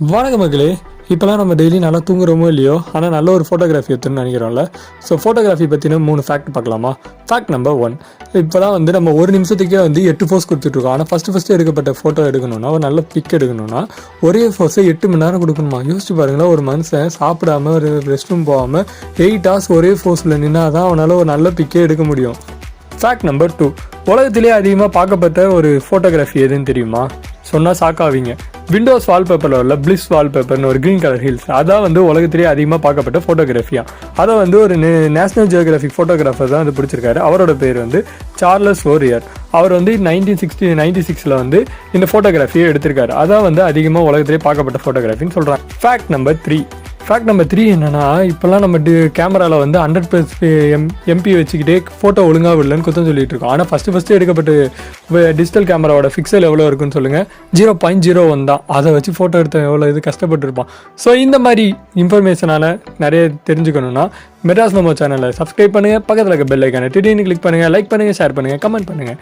வணக்கம் மக்களே. இப்போலாம் நம்ம டெய்லி நல்லா தூங்குறோமோ இல்லையோ, ஆனால் நல்ல ஒரு ஃபோட்டோகிராஃபி எடுத்துன்னு நினைக்கிறோம்ல. ஸோ ஃபோட்டோகிராஃபி பற்றின 3 ஃபேக்ட் பார்க்கலாமா? Fact number 1. இப்போலாம் நம்ம ஒரு நிமிஷத்துக்கே 8 ஃபோர்ஸ் கொடுத்துட்ருக்கோம். ஆனால் ஃபஸ்ட்டு எடுக்கப்பட்ட ஃபோட்டோ எடுக்கணும்னா, ஒரு நல்ல பிக் எடுக்கணும்னா ஒரே ஃபோர்ஸை 8 மணி நேரம் கொடுக்கணுமா? யோசிச்சு பாருங்களேன். ஒரு மனுஷன் சாப்பிடாம ஒரு ரெஸ்ட் ரூம் போகாமல் 8 hours ஒரே ஃபோர்ஸில் நின்னா தான் அவனால் ஒரு நல்ல பிக்கே எடுக்க முடியும். Fact number 2. உலகத்திலே அதிகமாக பார்க்கப்பட்ட ஒரு ஃபோட்டோகிராஃபி எதுன்னு தெரியுமா? சொன்னால் ஷாக்காவீங்க. விண்டோஸ் வால்பேப்பரில் உள்ள பிளிஸ் வால்பேப்பர்னு ஒரு க்ரீன் கலர் ஹில்ஸ், அதான் ஒலகத்திலேயே அதிகமாக பார்க்கப்பட்ட ஃபோட்டோகிராஃபியா. அதை ஒரு நேஷனல் ஜியோகிராஃபிக் ஃபோட்டோகிராஃபர் தான் பிடிச்சிருக்காரு. அவரோட பேர் சார்லஸ் ஓரியர். அவர் 1996 இந்த ஃபோட்டோகிராஃபியை எடுத்திருக்காரு. அதான் அதிகமாக உலகத்திலேயே பார்க்கப்பட்ட ஃபோட்டோகிராஃபின்னு சொல்கிறாங்க. ஃபேக்ட் நம்பர் 3 என்னன்னா, இப்போல்லாம் நம்ம கேமராவில் 100+ MP வச்சுக்கிட்டே ஃபோட்டோ ஒழுங்காக விடலன்னு குத்தம் சொல்லிட்டு இருக்கோம். ஆனால் ஃபஸ்ட்டு எடுக்கப்பட்ட டிஜிட்டல் கேமராவோட பிக்சல் எவ்வளோ இருக்குன்னு சொல்லுங்கள். 0.01 தான். அதை வச்சு ஃபோட்டோ எடுத்த எவ்வளோ கஷ்டப்பட்டுருப்பான். ஸோ இந்த மாதிரி இன்ஃபர்மேஷனால் நிறைய தெரிஞ்சுக்கணுன்னா மெட்ராஸ் நம்ம சேனலை சப்ஸ்கிரைப் பண்ணுங்கள். பக்கத்தில் இருக்க பெல் ஐக்கானை திடீர்னு கிளிக் பண்ணுங்கள். லைக் பண்ணுங்கள், ஷேர் பண்ணுங்கள், கமெண்ட் பண்ணுங்கள்.